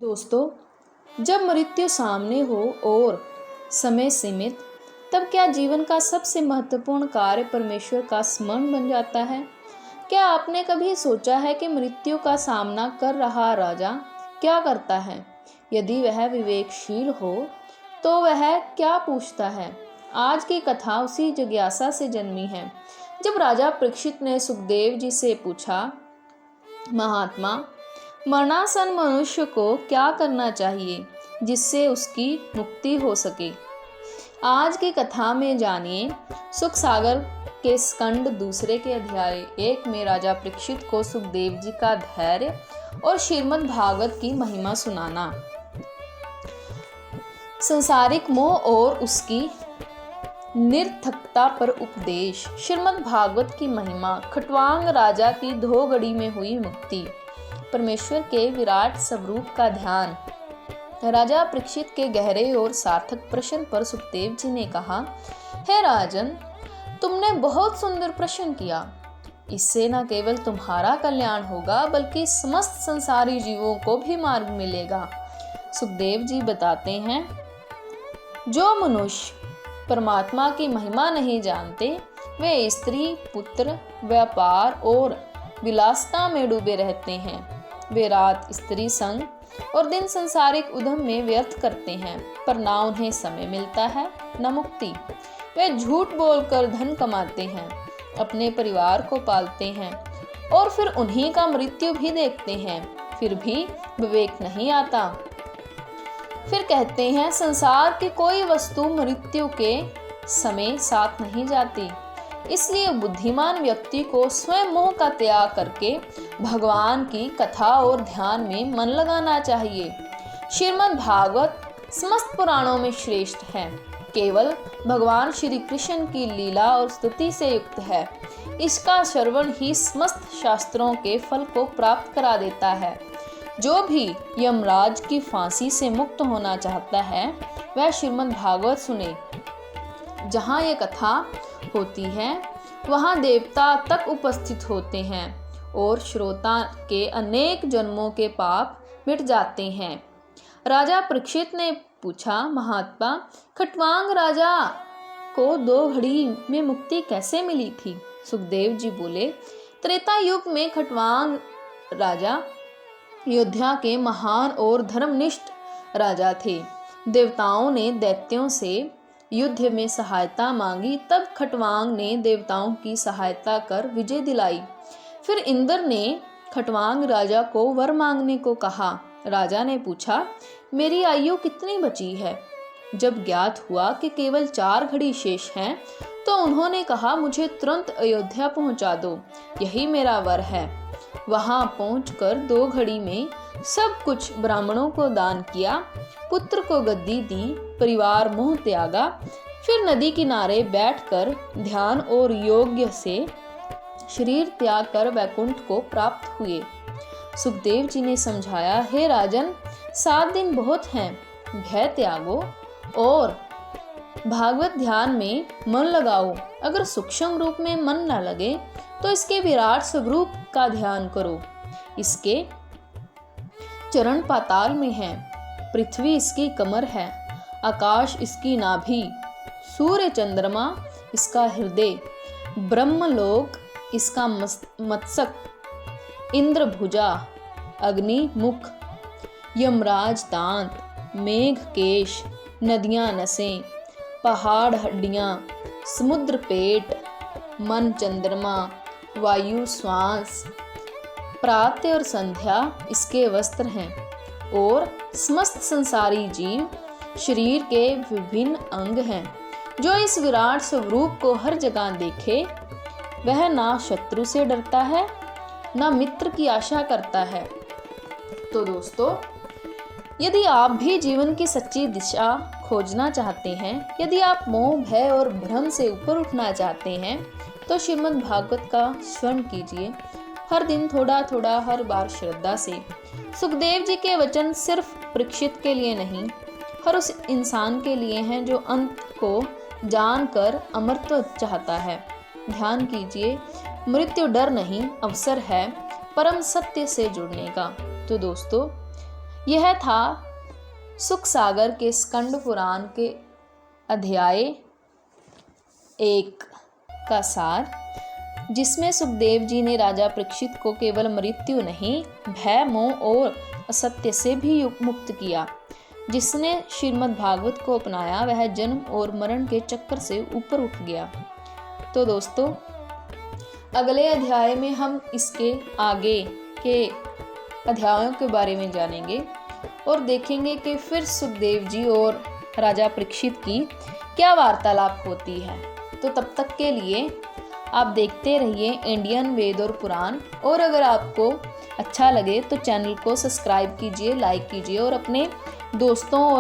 दोस्तों, जब मृत्यु सामने हो और समय सीमित, तब क्या जीवन का सबसे महत्वपूर्ण कार्य परमेश्वर का स्मरण बन जाता है? क्या आपने कभी सोचा है कि मृत्यु का सामना कर रहा राजा क्या करता है? यदि वह विवेकशील हो तो वह क्या पूछता है? आज की कथा उसी जिज्ञासा से जन्मी है। जब राजा परीक्षित ने सुखदेव जी से पूछा, महात्मा, मरणासन मनुष्य को क्या करना चाहिए जिससे उसकी मुक्ति हो सके? आज की कथा में जानिए सुख सागर के स्कंद दूसरे के अध्याय 1 में राजा परीक्षित को सुखदेव जी का धैर्य और श्रीमद् भागवत की महिमा सुनाना। संसारिक मोह और उसकी निरर्थकता पर उपदेश। श्रीमद् भागवत की महिमा। खट्वांग राजा की धोगड़ी में हुई मुक्ति। परमेश्वर के विराट स्वरूप का ध्यान। राजा परीक्षित के गहरे और सार्थक प्रश्न पर सुखदेव जी ने कहा, हे राजन, तुमने बहुत सुंदर प्रश्न किया। इससे न केवल तुम्हारा कल्याण होगा बल्कि समस्त संसारी जीवों को भी मार्ग मिलेगा। सुखदेव जी बताते हैं, जो मनुष्य परमात्मा की महिमा नहीं जानते, वे स्त्री, पुत्र, व्यापार और विलासता में डूबे रहते हैं। वे रात स्त्री संग और दिन संसारिक उद्यम में व्यर्थ करते हैं, पर ना उन्हें समय मिलता है न मुक्ति। वे झूठ बोलकर धन कमाते हैं, अपने परिवार को पालते हैं और फिर उन्हीं का मृत्यु भी देखते हैं, फिर भी विवेक नहीं आता। फिर कहते हैं, संसार की कोई वस्तु मृत्यु के समय साथ नहीं जाती। इसलिए बुद्धिमान व्यक्ति को स्वयं मोह का त्याग करके भगवान की कथा और ध्यान में मन लगाना चाहिए। श्रीमद् भागवत समस्त पुराणों में श्रेष्ठ है। केवल भगवान श्री कृष्ण की लीला और स्तुति से युक्त है। इसका श्रवण ही समस्त शास्त्रों के फल को प्राप्त करा देता है। जो भी यमराज की फांसी से मुक्त होना चाहता है, वह श्रीमद् भागवत सुने। जहाँ ये कथा होती है वहाँ देवता तक उपस्थित होते हैं और श्रोता के अनेक जन्मों के पाप मिट जाते हैं। राजा परीक्षित ने पूछा, महात्मा, खट्वांग राजा को 2 घड़ी में मुक्ति कैसे मिली थी? सुखदेव जी बोले, त्रेता युग में खट्वांग राजा अयोध्या के महान और धर्मनिष्ठ राजा थे। देवताओं ने दैत्यों से युद्ध में सहायता मांगी, तब खट्वांग ने देवताओं की सहायता कर विजय दिलाई। फिर इंद्र ने खट्वांग राजा को वर मांगने को कहा। राजा ने पूछा, मेरी आयु कितनी बची है? जब ज्ञात हुआ कि केवल 4 घड़ी शेष हैं, तो उन्होंने कहा, मुझे तुरंत अयोध्या पहुंचा दो, यही मेरा वर है। वहां पहुंचकर 2 घड़ी में सब कुछ ब्राह्मणों को दान किया, पुत्र को गद्दी दी, परिवार मोह त्यागा। फिर नदी किनारे बैठकर ध्यान और योग्य से शरीर त्याग कर वैकुंठ को प्राप्त हुए। सुखदेव जी ने समझाया, हे राजन, 7 दिन बहुत हैं, भय त्यागो और भागवत ध्यान में मन लगाओ। अगर सूक्ष्म रूप में मन न लगे तो इसके विराट स्वरूप का ध्यान करो। इसके चरण पाताल में है, पृथ्वी इसकी कमर है, आकाश इसकी नाभि, सूर्य चंद्रमा इसका हृदय, ब्रह्मलोक इसका मस्तक, इंद्र भुजा, अग्नि मुख, यमराज दांत, मेघ केश, नदियां नसें, पहाड़ हड्डियां, समुद्र पेट, मन चंद्रमा, वायु श्वास, प्रातः और संध्या इसके वस्त्र हैं और समस्त संसारी जीव शरीर के विभिन्न अंग हैं। जो इस विराट स्वरूप को हर जगह देखे, वह ना शत्रु से डरता है, ना मित्र की आशा करता है। तो दोस्तों, यदि आप भी जीवन की सच्ची दिशा खोजना चाहते हैं, यदि आप मोह, भय और भ्रम से ऊपर उठना चाहते हैं, तो श्रीमद् भागवत का श्रवण कीजिए। हर दिन थोड़ा थोड़ा, हर बार श्रद्धा से। सुखदेव जी के वचन सिर्फ परीक्षित के लिए नहीं, हर उस इंसान के लिए हैं जो अंत को जानकर अमरत्व चाहता है। ध्यान कीजिए, मृत्यु डर नहीं, अवसर है परम सत्य से जुड़ने का। तो दोस्तों, यह था सुख सागर के स्कंद पुराण के अध्याय 1 का सार, जिसमें सुखदेव जी ने राजा परीक्षित को केवल मृत्यु नहीं, भय, मोह और असत्य से भी मुक्त किया। जिसने श्रीमद् भागवत को अपनाया वह जन्म और मरण के चक्कर से ऊपर उठ गया। तो दोस्तों, अगले अध्याय में हम इसके आगे के अध्यायों के बारे में जानेंगे और देखेंगे कि फिर सुखदेव जी और राजा परीक्षित की क्या वार्तालाप होती है। तो तब तक के लिए आप देखते रहिए इंडियन वेद और पुराण, और अगर आपको अच्छा लगे तो चैनल को सब्सक्राइब कीजिए, लाइक कीजिए और अपने दोस्तों